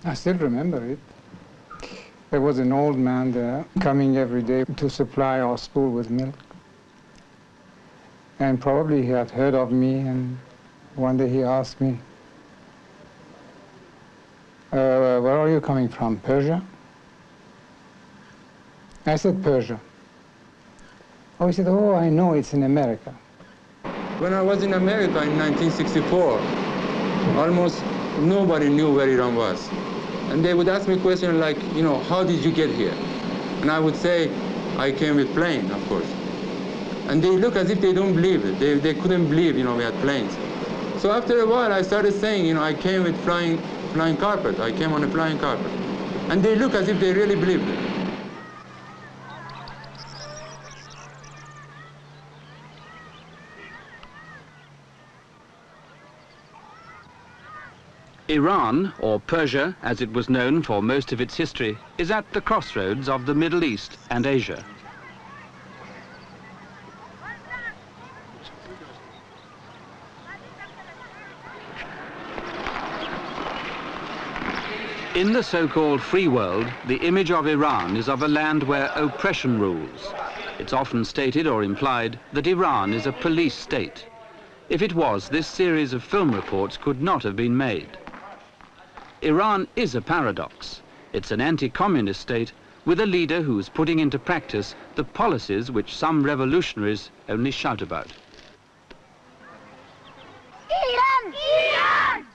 I still remember it. There was an old man there coming every day to supply our school with milk. And probably he had heard of me, and one day he asked me, where are you coming from, Persia? I said, Persia. Oh, he said, oh, I know, it's in America. When I was in America in 1964, almost nobody knew where Iran was. And they would ask me questions like, you know, how did you get here? And I would say, I came with plane, of course. And they look as if they don't believe it. They couldn't believe, you know, we had planes. So after a while, I started saying, you know, I came with flying carpet. I came on a flying carpet. And they look as if they really believed it. Iran, or Persia, as it was known for most of its history, is at the crossroads of the Middle East and Asia. In the so-called free world, the image of Iran is of a land where oppression rules. It's often stated or implied that Iran is a police state. If it was, this series of film reports could not have been made. Iran is a paradox. It's an anti-communist state with a leader who is putting into practice the policies which some revolutionaries only shout about. Iran! Iran!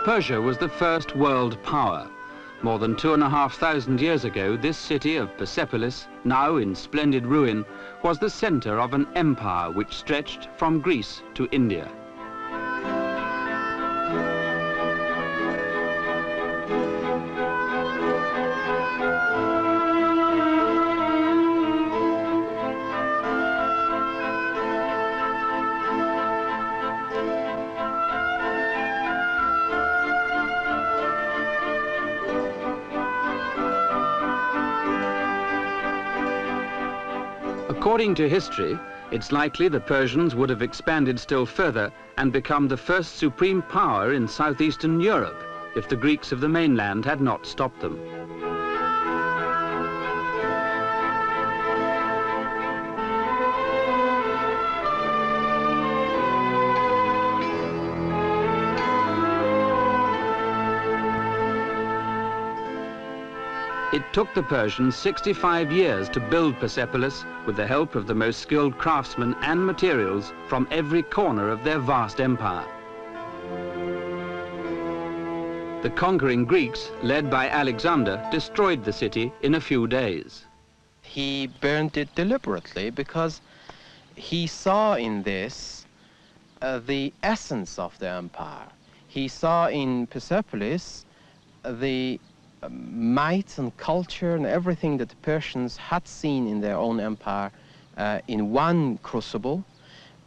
Persia was the first world power. More than 2,500 years ago, this city of Persepolis, now in splendid ruin, was the center of an empire which stretched from Greece to India. According to history, it's likely the Persians would have expanded still further and become the first supreme power in southeastern Europe if the Greeks of the mainland had not stopped them. It took the Persians 65 years to build Persepolis with the help of the most skilled craftsmen and materials from every corner of their vast empire. The conquering Greeks, led by Alexander, destroyed the city in a few days. He burned it deliberately because he saw in this the essence of the empire. He saw in Persepolis the might and culture and everything that the Persians had seen in their own empire in one crucible,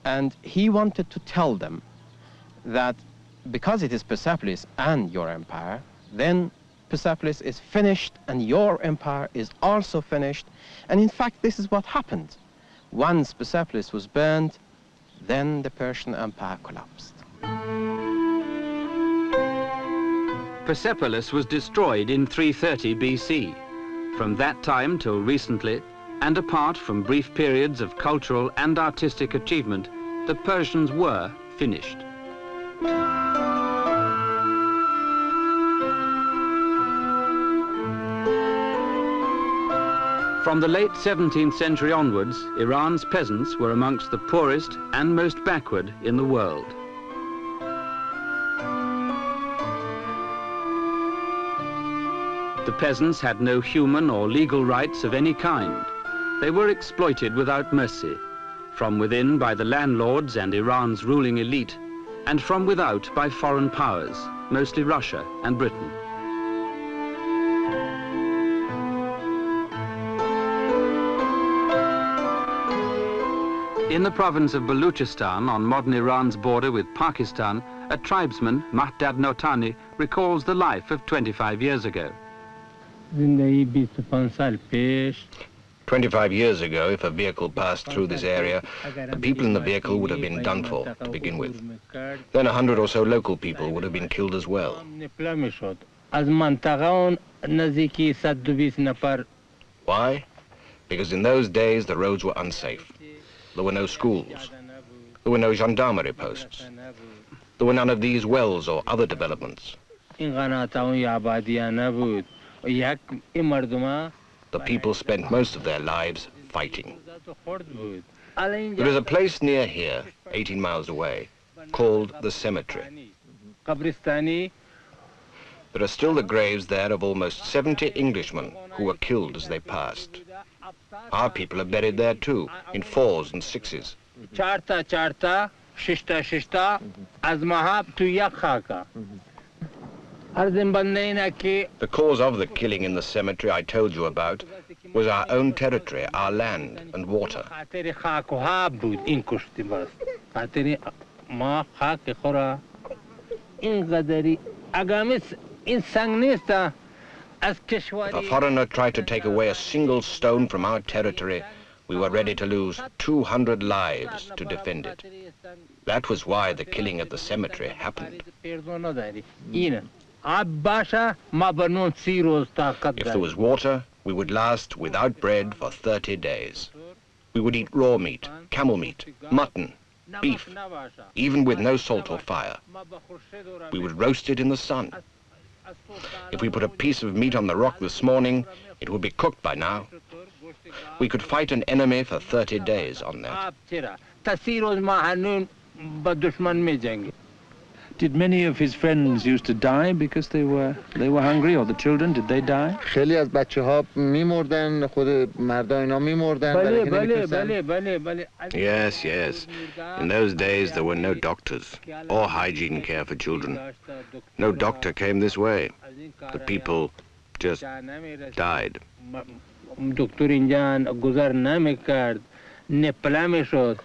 and he wanted to tell them that because it is Persepolis and your empire, then Persepolis is finished and your empire is also finished. And in fact, this is what happened. Once Persepolis was burned, then the Persian empire collapsed. Persepolis was destroyed in 330 BC. From that time till recently, and apart from brief periods of cultural and artistic achievement, the Persians were finished. From the late 17th century onwards, Iran's peasants were amongst the poorest and most backward in the world. The peasants had no human or legal rights of any kind. They were exploited without mercy, from within by the landlords and Iran's ruling elite, and from without by foreign powers, mostly Russia and Britain. In the province of Baluchistan, on modern Iran's border with Pakistan, a tribesman, Mahdad Notani, recalls the life of 25 years ago. 25 years ago, if a vehicle passed through this area, the people in the vehicle would have been done for to begin with. Then 100 or so local people would have been killed as well. Why? Because in those days the roads were unsafe. There were no schools. There were no gendarmerie posts. There were none of these wells or other developments. The people spent most of their lives fighting. There is a place near here, 18 miles away, called the cemetery. There are still the graves there of almost 70 Englishmen who were killed as they passed. Our people are buried there too, in 4s and 6s. The cause of the killing in the cemetery I told you about was our own territory, our land and water. If a foreigner tried to take away a single stone from our territory, we were ready to lose 200 lives to defend it. That was why the killing at the cemetery happened. If there was water, we would last without bread for 30 days. We would eat raw meat, camel meat, mutton, beef, even with no salt or fire. We would roast it in the sun. If we put a piece of meat on the rock this morning, it would be cooked by now. We could fight an enemy for 30 days on that. Did many of his friends used to die because they were hungry, or the children, did they die? خیلی از بچه‌ها می‌مردن، خود مردا اینا می‌مردن برای اینکه نمی‌تونستن. Yes, yes. In those days there were no doctors or hygiene care for children. No doctor came this way. The people just died. دکتر اینجا گذر نمی‌کرد، نپله می‌شد.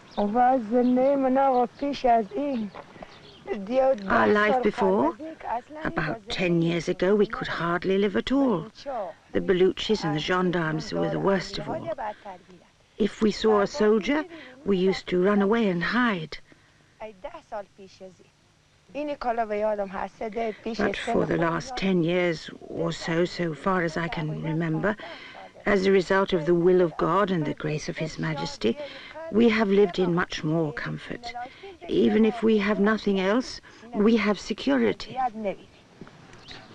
Our life before, about 10 years ago, we could hardly live at all. The Baluchis and the gendarmes were the worst of all. If we saw a soldier, we used to run away and hide. But for the last 10 years or so, so far as I can remember, as a result of the will of God and the grace of His Majesty, we have lived in much more comfort. Even if we have nothing else, we have security.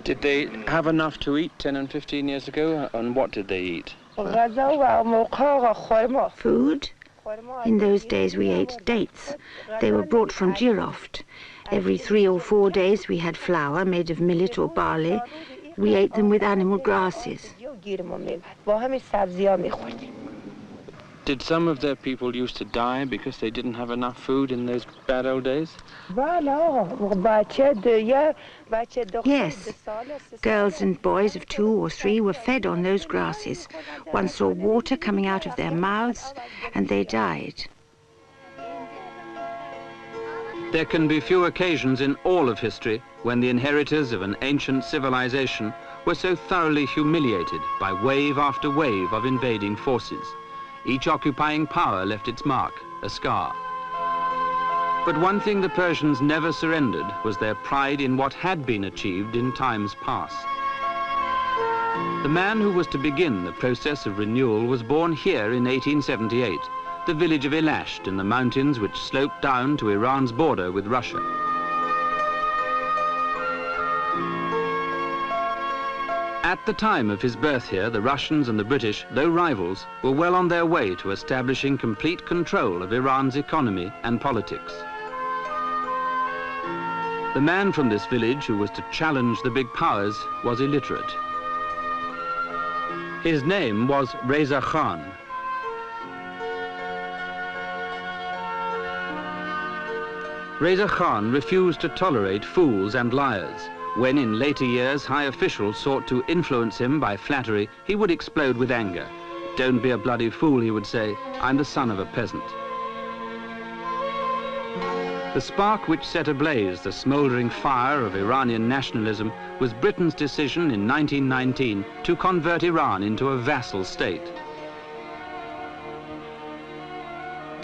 Did they have enough to eat 10 and 15 years ago? And what did they eat? Food? In those days we ate dates. They were brought from Jiroft. Every 3 or 4 days we had flour made of millet or barley. We ate them with animal grasses. Did some of their people used to die because they didn't have enough food in those bad old days? Yes. Girls and boys of 2 or 3 were fed on those grasses. One saw water coming out of their mouths, and they died. There can be few occasions in all of history when the inheritors of an ancient civilization were so thoroughly humiliated by wave after wave of invading forces. Each occupying power left its mark, a scar. But one thing the Persians never surrendered was their pride in what had been achieved in times past. The man who was to begin the process of renewal was born here in 1878, the village of Elasht in the mountains which slope down to Iran's border with Russia. At the time of his birth here, the Russians and the British, though rivals, were well on their way to establishing complete control of Iran's economy and politics. The man from this village who was to challenge the big powers was illiterate. His name was Reza Khan. Reza Khan refused to tolerate fools and liars. When in later years high officials sought to influence him by flattery, he would explode with anger. "Don't be a bloody fool," he would say. "I'm the son of a peasant." The spark which set ablaze the smouldering fire of Iranian nationalism was Britain's decision in 1919 to convert Iran into a vassal state.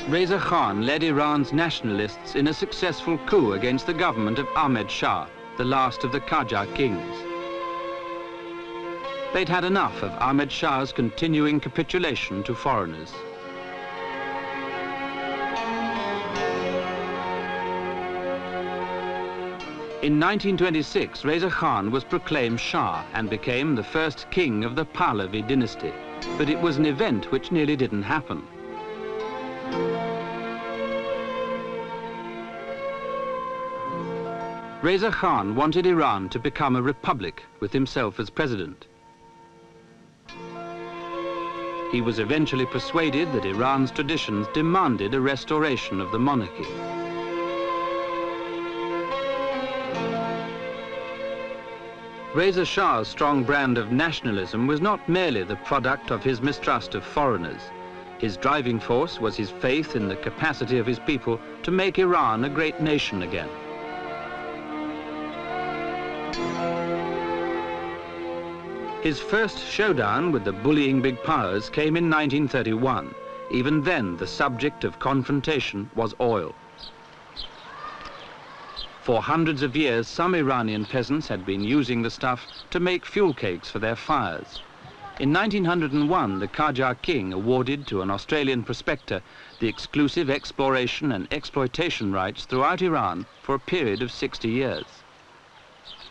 Reza Khan led Iran's nationalists in a successful coup against the government of Ahmed Shah, the last of the Qajar kings. They'd had enough of Ahmed Shah's continuing capitulation to foreigners. In 1926, Reza Khan was proclaimed Shah and became the first king of the Pahlavi dynasty. But it was an event which nearly didn't happen. Reza Khan wanted Iran to become a republic with himself as president. He was eventually persuaded that Iran's traditions demanded a restoration of the monarchy. Reza Shah's strong brand of nationalism was not merely the product of his mistrust of foreigners. His driving force was his faith in the capacity of his people to make Iran a great nation again. His first showdown with the bullying big powers came in 1931. Even then, the subject of confrontation was oil. For hundreds of years, some Iranian peasants had been using the stuff to make fuel cakes for their fires. In 1901, the Qajar king awarded to an Australian prospector the exclusive exploration and exploitation rights throughout Iran for a period of 60 years.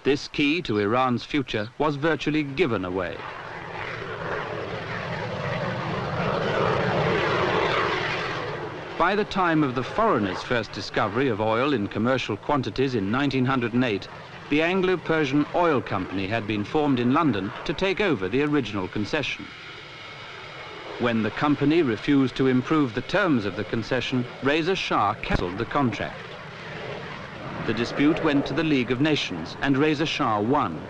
This key to Iran's future was virtually given away. By the time of the foreigners' first discovery of oil in commercial quantities in 1908, the Anglo-Persian Oil Company had been formed in London to take over the original concession. When the company refused to improve the terms of the concession, Reza Shah cancelled the contract. The dispute went to the League of Nations, and Reza Shah won.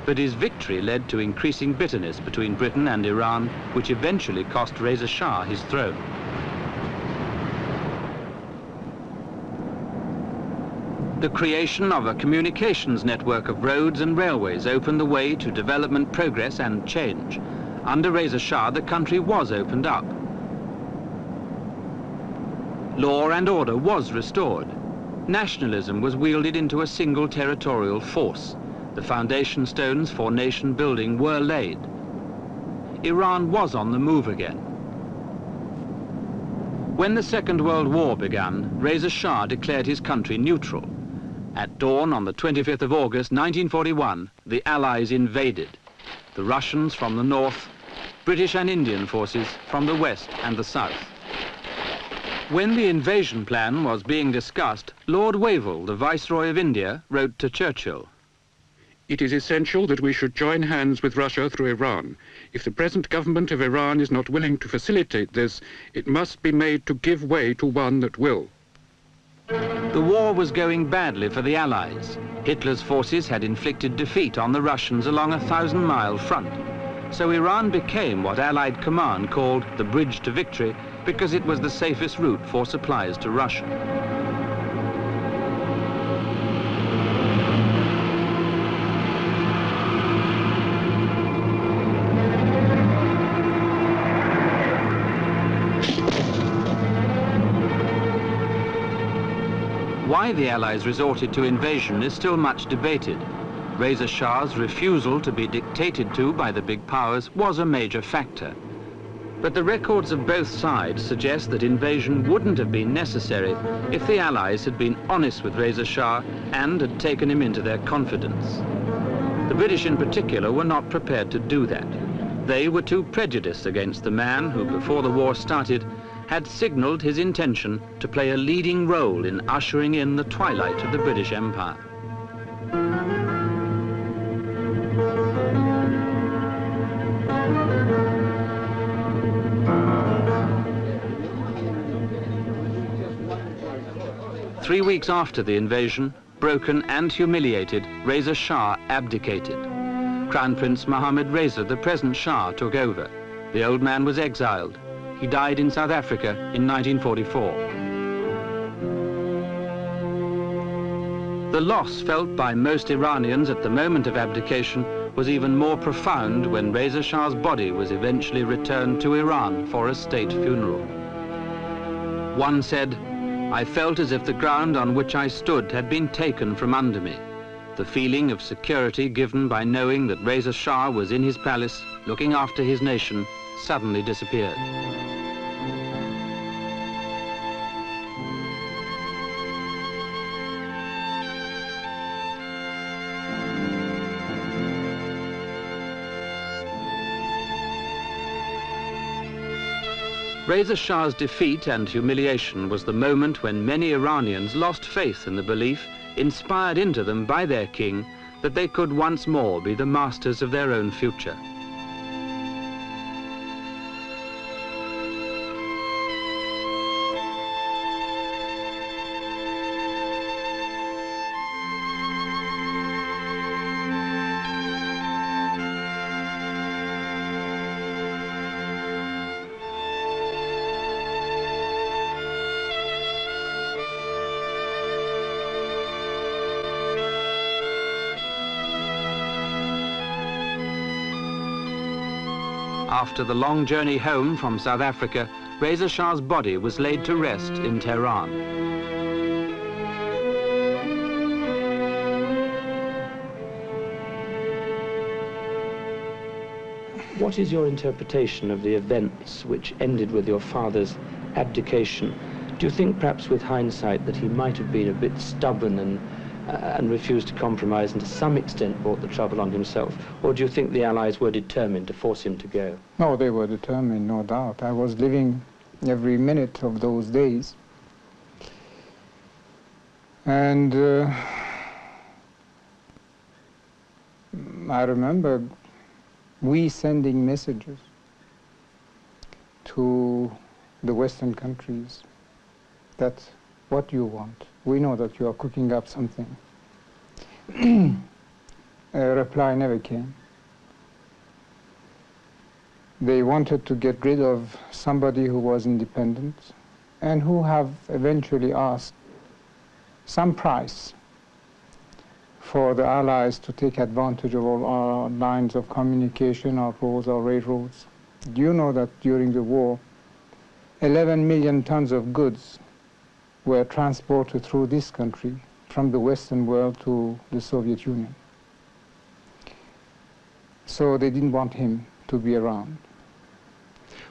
But his victory led to increasing bitterness between Britain and Iran, which eventually cost Reza Shah his throne. The creation of a communications network of roads and railways opened the way to development, progress and change. Under Reza Shah, the country was opened up. Law and order was restored. Nationalism was wielded into a single territorial force. The foundation stones for nation building were laid. Iran was on the move again. When the Second World War began, Reza Shah declared his country neutral. At dawn on the 25th of August 1941, the Allies invaded. The Russians from the north, British and Indian forces from the west and the south. When the invasion plan was being discussed, Lord Wavell, the Viceroy of India, wrote to Churchill, "It is essential that we should join hands with Russia through Iran. If the present government of Iran is not willing to facilitate this, it must be made to give way to one that will." The war was going badly for the Allies. Hitler's forces had inflicted defeat on the Russians along a 1,000-mile front. So Iran became what Allied command called the bridge to victory, because it was the safest route for supplies to Russia. Why the Allies resorted to invasion is still much debated. Reza Shah's refusal to be dictated to by the big powers was a major factor. But the records of both sides suggest that invasion wouldn't have been necessary if the Allies had been honest with Reza Shah and had taken him into their confidence. The British in particular were not prepared to do that. They were too prejudiced against the man who, before the war started, had signalled his intention to play a leading role in ushering in the twilight of the British Empire. Three weeks after the invasion, broken and humiliated, Reza Shah abdicated. Crown Prince Mohammed Reza, the present Shah, took over. The old man was exiled. He died in South Africa in 1944. The loss felt by most Iranians at the moment of abdication was even more profound when Reza Shah's body was eventually returned to Iran for a state funeral. One said, "I felt as if the ground on which I stood had been taken from under me. The feeling of security given by knowing that Reza Shah was in his palace, looking after his nation, suddenly disappeared." Reza Shah's defeat and humiliation was the moment when many Iranians lost faith in the belief, inspired into them by their king, that they could once more be the masters of their own future. After the long journey home from South Africa, Reza Shah's body was laid to rest in Tehran. What is your interpretation of the events which ended with your father's abdication? Do you think, perhaps with hindsight, that he might have been a bit stubborn and refused to compromise and to some extent brought the trouble on himself? Or do you think the Allies were determined to force him to go? No, they were determined, no doubt. I was living every minute of those days. And I remember we sending messages to the Western countries that what do you want? We know that you are cooking up something. A reply never came. They wanted to get rid of somebody who was independent and who have eventually asked some price for the Allies to take advantage of all our lines of communication, our roads, our railroads. Do you know that during the war, 11 million tons of goods were transported through this country from the Western world to the Soviet Union? So they didn't want him to be around.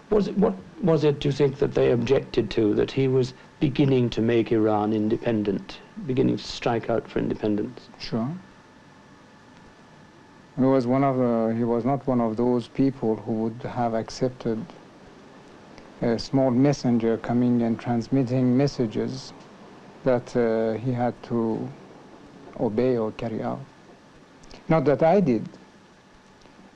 What was it, do you think, that they objected to, that he was beginning to make Iran independent, beginning to strike out for independence? Sure. He was not one of those people who would have accepted a small messenger coming and transmitting messages that he had to obey or carry out. Not that I did.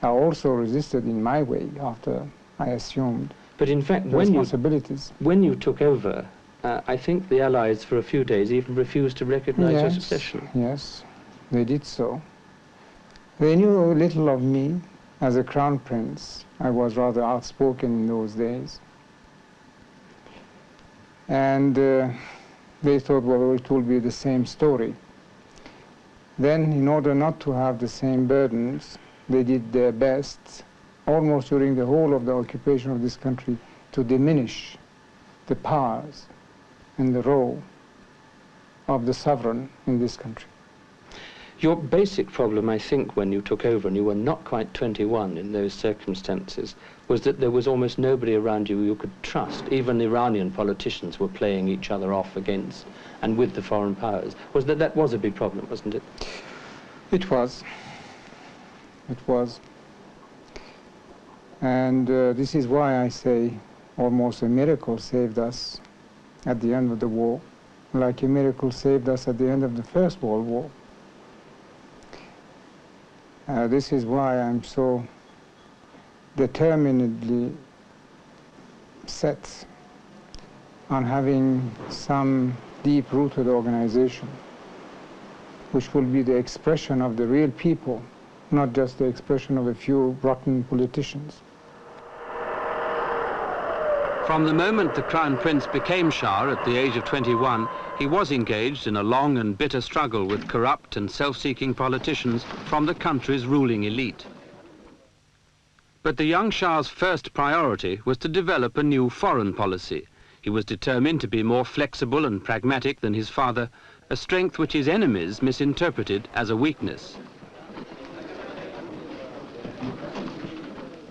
I also resisted in my way after I assumed but in fact, responsibilities. When you took over, I think the Allies for a few days even refused to recognize your succession. Yes, they did so. They knew little of me as a crown prince. I was rather outspoken in those days. And they thought, well, it will be the same story. Then, in order not to have the same burdens, they did their best, almost during the whole of the occupation of this country, to diminish the powers and the role of the sovereign in this country. Your basic problem, I think, when you took over, and you were not quite 21 in those circumstances, was that there was almost nobody around you you could trust. Even Iranian politicians were playing each other off against and with the foreign powers. That was a big problem, wasn't it? It was. it was. And this is why I say almost a miracle saved us at the end of the war, like a miracle saved us at the end of the First World War. This is why I'm so determinedly set on having some deep-rooted organization which will be the expression of the real people, not just the expression of a few rotten politicians. From the moment the Crown Prince became Shah at the age of 21, he was engaged in a long and bitter struggle with corrupt and self-seeking politicians from the country's ruling elite. But the young Shah's first priority was to develop a new foreign policy. He was determined to be more flexible and pragmatic than his father, a strength which his enemies misinterpreted as a weakness.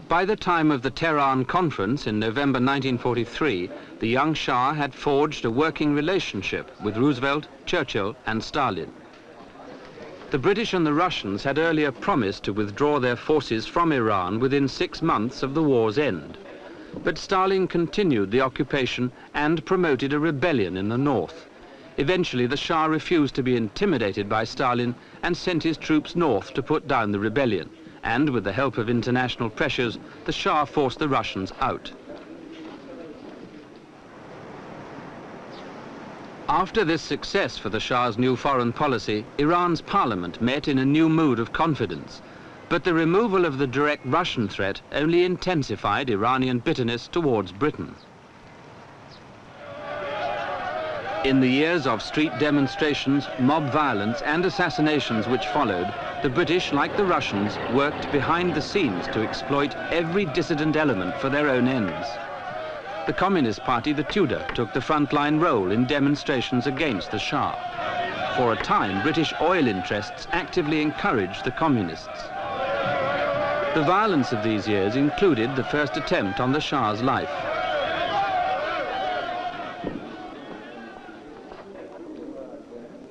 By the time of the Tehran Conference in November 1943, the young Shah had forged a working relationship with Roosevelt, Churchill and Stalin. The British and the Russians had earlier promised to withdraw their forces from Iran within 6 months of the war's end. But Stalin continued the occupation and promoted a rebellion in the north. Eventually, the Shah refused to be intimidated by Stalin and sent his troops north to put down the rebellion. And with the help of international pressures, the Shah forced the Russians out. After this success for the Shah's new foreign policy, Iran's parliament met in a new mood of confidence. But the removal of the direct Russian threat only intensified Iranian bitterness towards Britain. In the years of street demonstrations, mob violence and assassinations which followed, the British, like the Russians, worked behind the scenes to exploit every dissident element for their own ends. The Communist Party, the Tudor, took the frontline role in demonstrations against the Shah. For a time, British oil interests actively encouraged the Communists. The violence of these years included the first attempt on the Shah's life.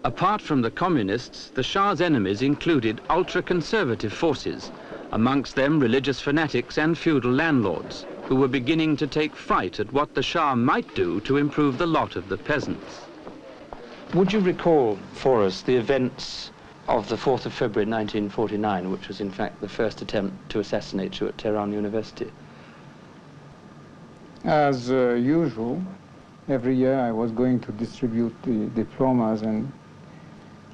Apart from the Communists, the Shah's enemies included ultra-conservative forces, amongst them religious fanatics and feudal landlords, who were beginning to take fright at what the Shah might do to improve the lot of the peasants. Would you recall for us the events of the 4th of February 1949, which was in fact the first attempt to assassinate you at Tehran University? As usual, every year I was going to distribute the diplomas and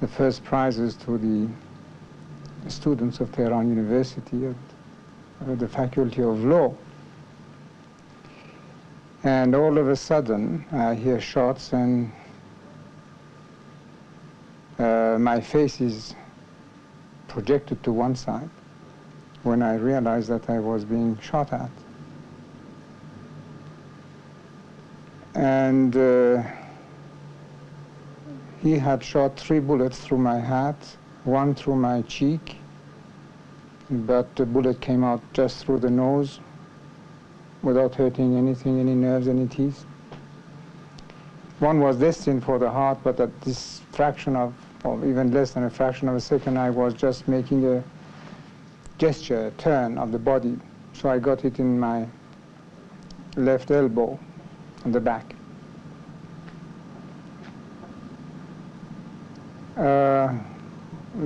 the first prizes to the students of Tehran University at the Faculty of Law. And all of a sudden, I hear shots and my face is projected to one side when I realized that I was being shot at. And he had shot 3 bullets through my hat, 1 through my cheek, but the bullet came out just through the nose without hurting anything, any nerves, any teeth. 1 was destined for the heart, but at this fraction of, or even less than a fraction of a second, I was just making a gesture, a turn of the body. So I got it in my left elbow on the back.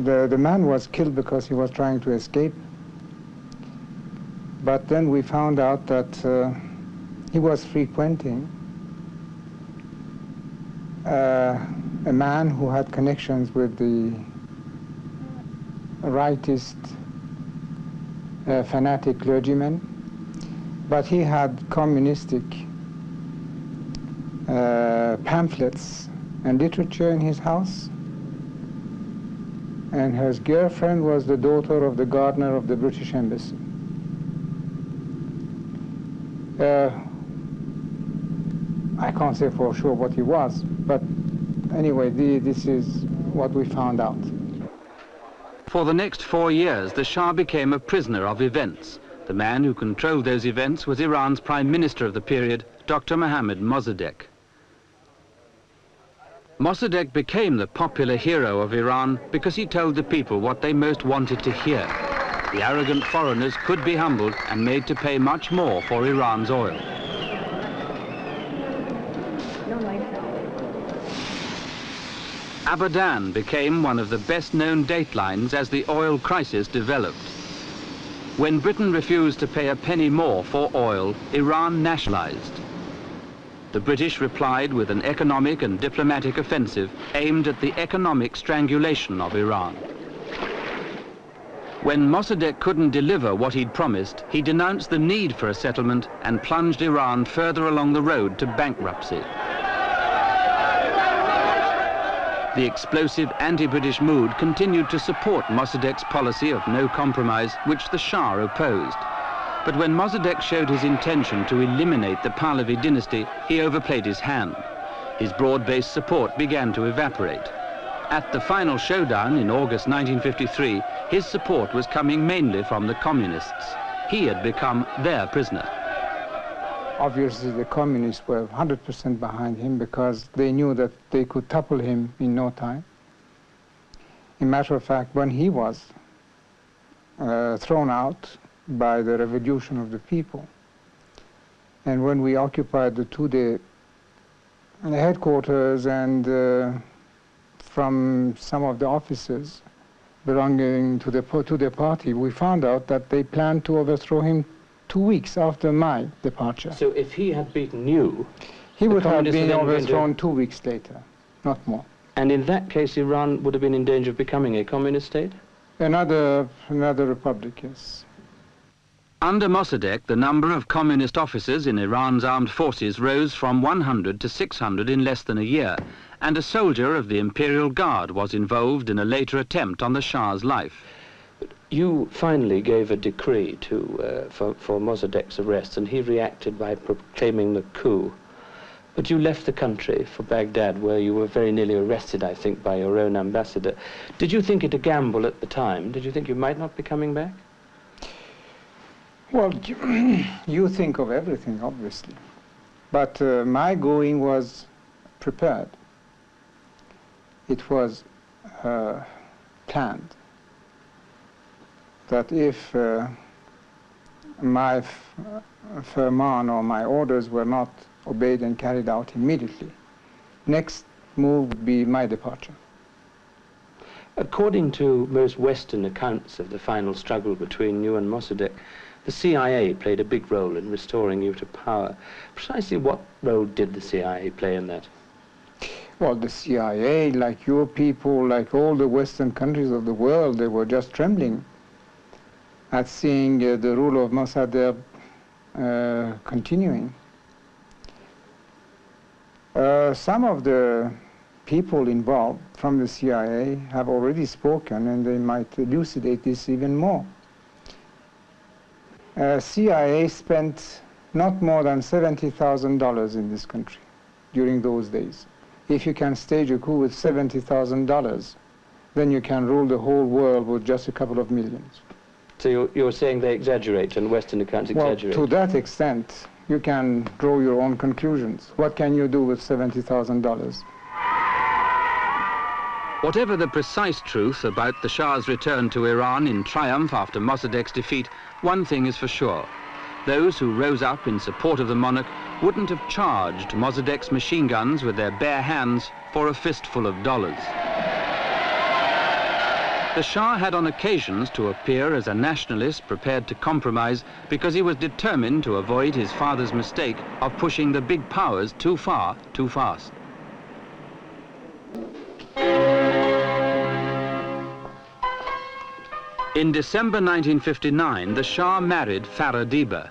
The man was killed because he was trying to escape. But then we found out that he was frequenting a man who had connections with the rightist fanatic clergymen, but he had communistic pamphlets and literature in his house. And his girlfriend was the daughter of the gardener of the British Embassy. I can't say for sure what he was, but anyway, this is what we found out. For the next 4 years, the Shah became a prisoner of events. The man who controlled those events was Iran's Prime Minister of the period, Dr. Mohammad Mossadegh. Mossadegh became the popular hero of Iran because he told the people what they most wanted to hear. the arrogant foreigners could be humbled and made to pay much more for Iran's oil. Abadan became one of the best-known datelines as the oil crisis developed. When Britain refused to pay a penny more for oil, Iran nationalized. The British replied with an economic and diplomatic offensive aimed at the economic strangulation of Iran. When Mossadegh couldn't deliver what he'd promised, he denounced the need for a settlement and plunged Iran further along the road to bankruptcy. The explosive anti-British mood continued to support Mossadegh's policy of no compromise, which the Shah opposed. But when Mossadegh showed his intention to eliminate the Pahlavi dynasty, he overplayed his hand. His broad-based support began to evaporate. At the final showdown in August 1953, his support was coming mainly from the communists. He had become their prisoner. Obviously, the communists were 100% behind him because they knew that they could topple him in no time. In matter of fact, when he was thrown out by the revolution of the people, and when we occupied the two-day headquarters and from some of the officers belonging to the party, we found out that they planned to overthrow him 2 weeks after my departure. So if he had beaten you, he would have been overthrown 2 weeks later, not more. And in that case, Iran would have been in danger of becoming a communist state? Another republic, yes. Under Mossadegh, the number of communist officers in Iran's armed forces rose from 100 to 600 in less than a year, and a soldier of the Imperial Guard was involved in a later attempt on the Shah's life. You finally gave a decree for Mossadegh's arrest, and he reacted by proclaiming the coup. But you left the country for Baghdad, where you were very nearly arrested, I think, by your own ambassador. Did you think it a gamble at the time? Did you think you might not be coming back? Well, you think of everything, obviously. But my going was prepared. It was planned. That if my firman or my orders were not obeyed and carried out immediately, next move would be my departure. According to most Western accounts of the final struggle between you and Mossadegh, the CIA played a big role in restoring you to power. Precisely what role did the CIA play in that? Well, the CIA, like your people, like all the Western countries of the world, they were just trembling at seeing the rule of Mossadegh continuing. Some of the people involved from the CIA have already spoken, and they might elucidate this even more. CIA spent not more than $70,000 in this country during those days. If you can stage a coup with $70,000, then you can rule the whole world with just a couple of millions. So you're saying they exaggerate, and Western accounts exaggerate? Well, to that extent, you can draw your own conclusions. What can you do with $70,000? Whatever the precise truth about the Shah's return to Iran in triumph after Mossadegh's defeat, one thing is for sure. Those who rose up in support of the monarch wouldn't have charged Mossadegh's machine guns with their bare hands for a fistful of dollars. The Shah had on occasions to appear as a nationalist prepared to compromise because he was determined to avoid his father's mistake of pushing the big powers too far, too fast. In December 1959, the Shah married Farah Diba.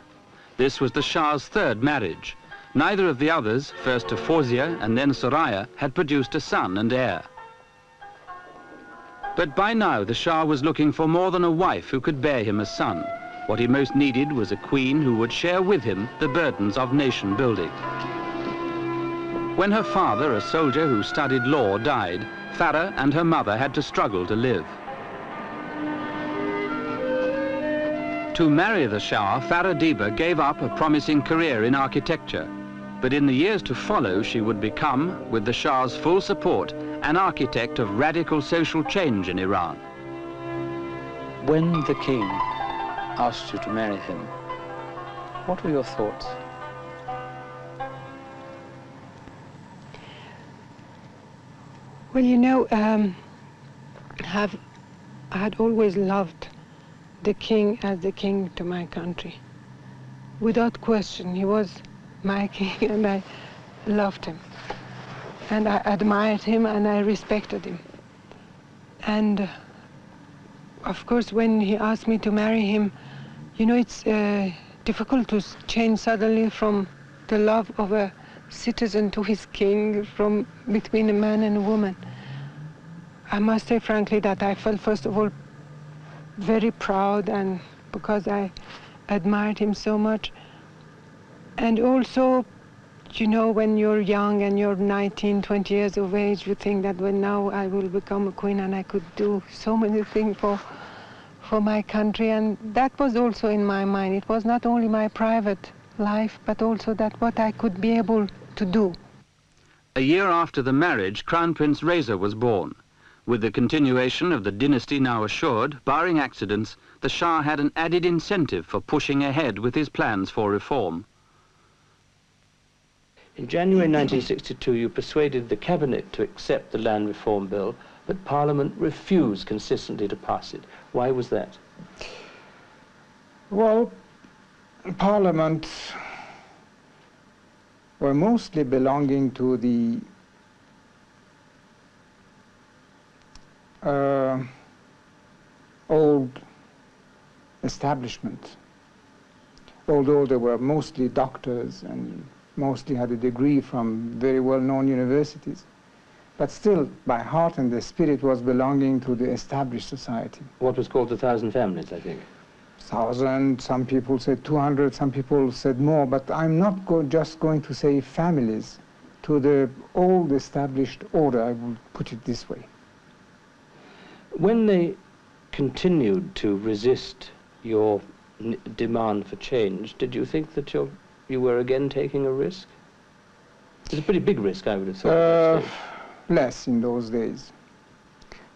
This was the Shah's third marriage. Neither of the others, first to Fawzia and then Soraya, had produced a son and heir. But by now the Shah was looking for more than a wife who could bear him a son. What he most needed was a queen who would share with him the burdens of nation building. When her father, a soldier who studied law, died, Farah and her mother had to struggle to live. To marry the Shah, Farah Diba gave up a promising career in architecture. But in the years to follow, she would become, with the Shah's full support, an architect of radical social change in Iran. When the king asked you to marry him, what were your thoughts? Well, you know, I had always loved the king as the king to my country. Without question, he was my king, and I loved him. And I admired him, and I respected him. And of course, when he asked me to marry him, you know, it's difficult to change suddenly from the love of a citizen to his king, from between a man and a woman. I must say frankly that I felt, first of all, very proud, and because I admired him so much. And also, you know, when you're young and you're 19, 20 years of age, you think that when now I will become a queen and I could do so many things for my country. And that was also in my mind. It was not only my private life, but also that what I could be able to do. A year after the marriage, Crown Prince Reza was born. With the continuation of the dynasty now assured, barring accidents, the Shah had an added incentive for pushing ahead with his plans for reform. In January 1962, you persuaded the cabinet to accept the land reform bill, but Parliament refused consistently to pass it. Why was that? Well, Parliament were mostly belonging to the old establishment, although they were mostly doctors and mostly had a degree from very well-known universities. But still, by heart and the spirit was belonging to the established society. What was called the 1,000 families, I think. 1,000, some people said 200, some people said more, but I'm not just going to say families. To the old established order, I would put it this way. When they continued to resist your demand for change, did you think that you were again taking a risk? It was a pretty big risk, I would have thought. Less in those days.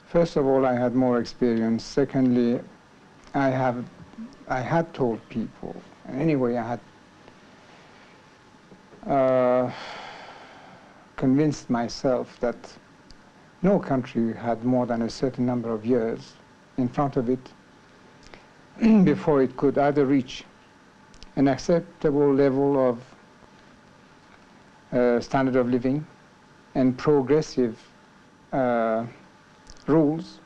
First of all, I had more experience. Secondly, I had told people, and anyway, I had convinced myself that no country had more than a certain number of years in front of it before it could either reach an acceptable level of standard of living and progressive rules,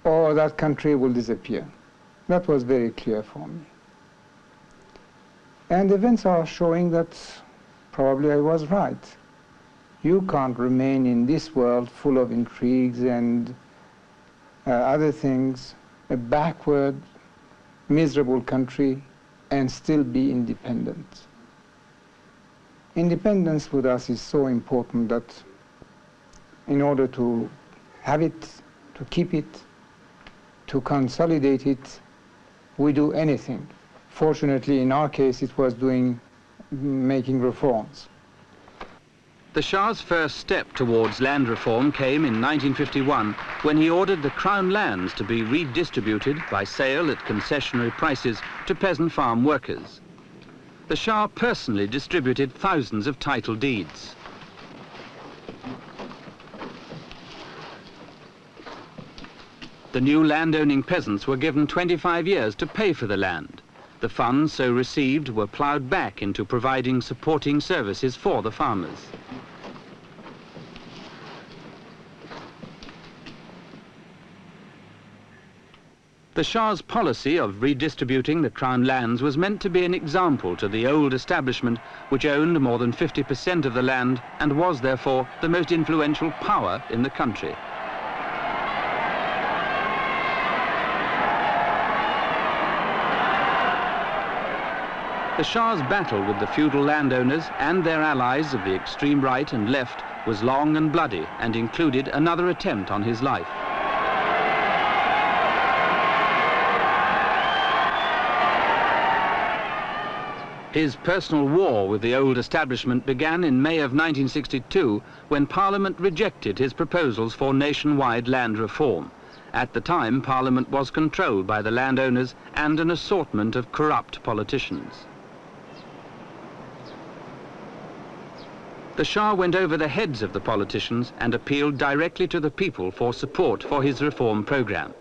or that country will disappear. That was very clear for me. And events are showing that probably I was right. You can't remain in this world full of intrigues and other things, a backward, miserable country, and still be independent. Independence with us is so important that in order to have it, to keep it, to consolidate it, we do anything. Fortunately, in our case, it was making reforms. The Shah's first step towards land reform came in 1951 when he ordered the Crown lands to be redistributed by sale at concessionary prices to peasant farm workers. The Shah personally distributed thousands of title deeds. The new landowning peasants were given 25 years to pay for the land. The funds so received were ploughed back into providing supporting services for the farmers. The Shah's policy of redistributing the Crown lands was meant to be an example to the old establishment, which owned more than 50% of the land and was therefore the most influential power in the country. The Shah's battle with the feudal landowners and their allies of the extreme right and left was long and bloody and included another attempt on his life. His personal war with the old establishment began in May of 1962 when Parliament rejected his proposals for nationwide land reform. At the time, Parliament was controlled by the landowners and an assortment of corrupt politicians. The Shah went over the heads of the politicians and appealed directly to the people for support for his reform program.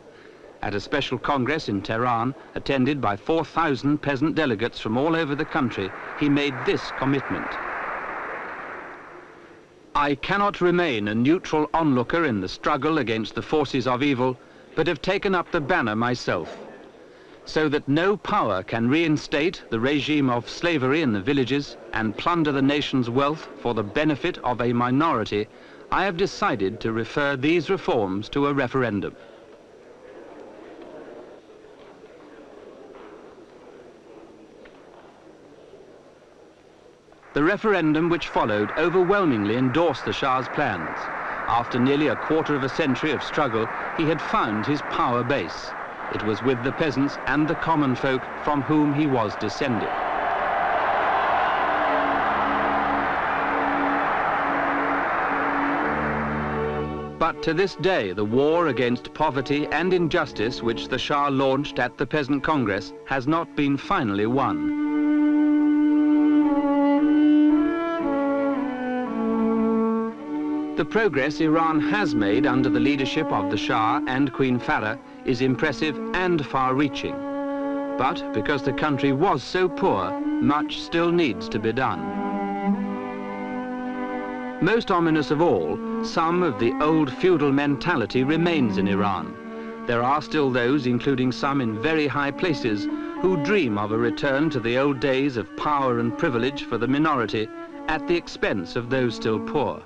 At a special congress in Tehran, attended by 4,000 peasant delegates from all over the country, he made this commitment. I cannot remain a neutral onlooker in the struggle against the forces of evil, but have taken up the banner myself. So that no power can reinstate the regime of slavery in the villages and plunder the nation's wealth for the benefit of a minority, I have decided to refer these reforms to a referendum. The referendum which followed overwhelmingly endorsed the Shah's plans. After nearly a quarter of a century of struggle, he had found his power base. It was with the peasants and the common folk from whom he was descended. But to this day, the war against poverty and injustice which the Shah launched at the Peasant Congress has not been finally won. The progress Iran has made under the leadership of the Shah and Queen Farah is impressive and far-reaching. But because the country was so poor, much still needs to be done. Most ominous of all, some of the old feudal mentality remains in Iran. There are still those, including some in very high places, who dream of a return to the old days of power and privilege for the minority at the expense of those still poor.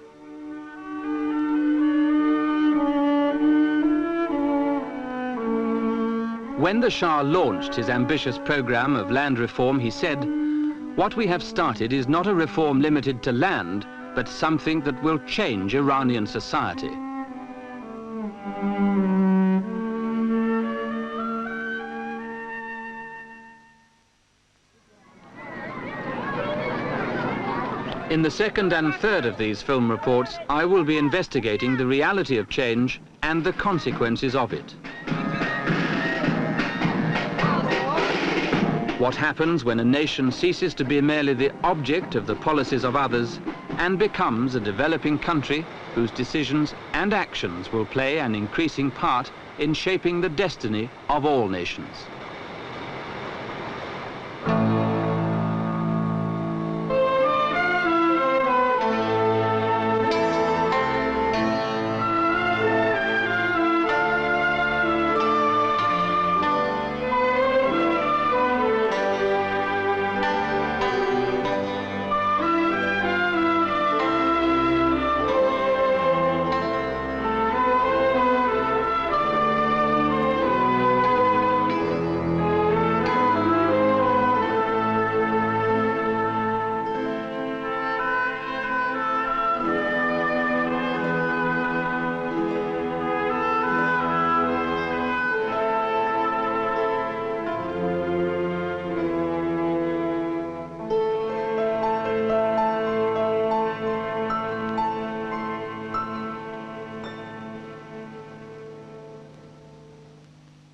When the Shah launched his ambitious program of land reform, he said, "What we have started is not a reform limited to land, but something that will change Iranian society." In the second and third of these film reports, I will be investigating the reality of change and the consequences of it. What happens when a nation ceases to be merely the object of the policies of others and becomes a developing country whose decisions and actions will play an increasing part in shaping the destiny of all nations.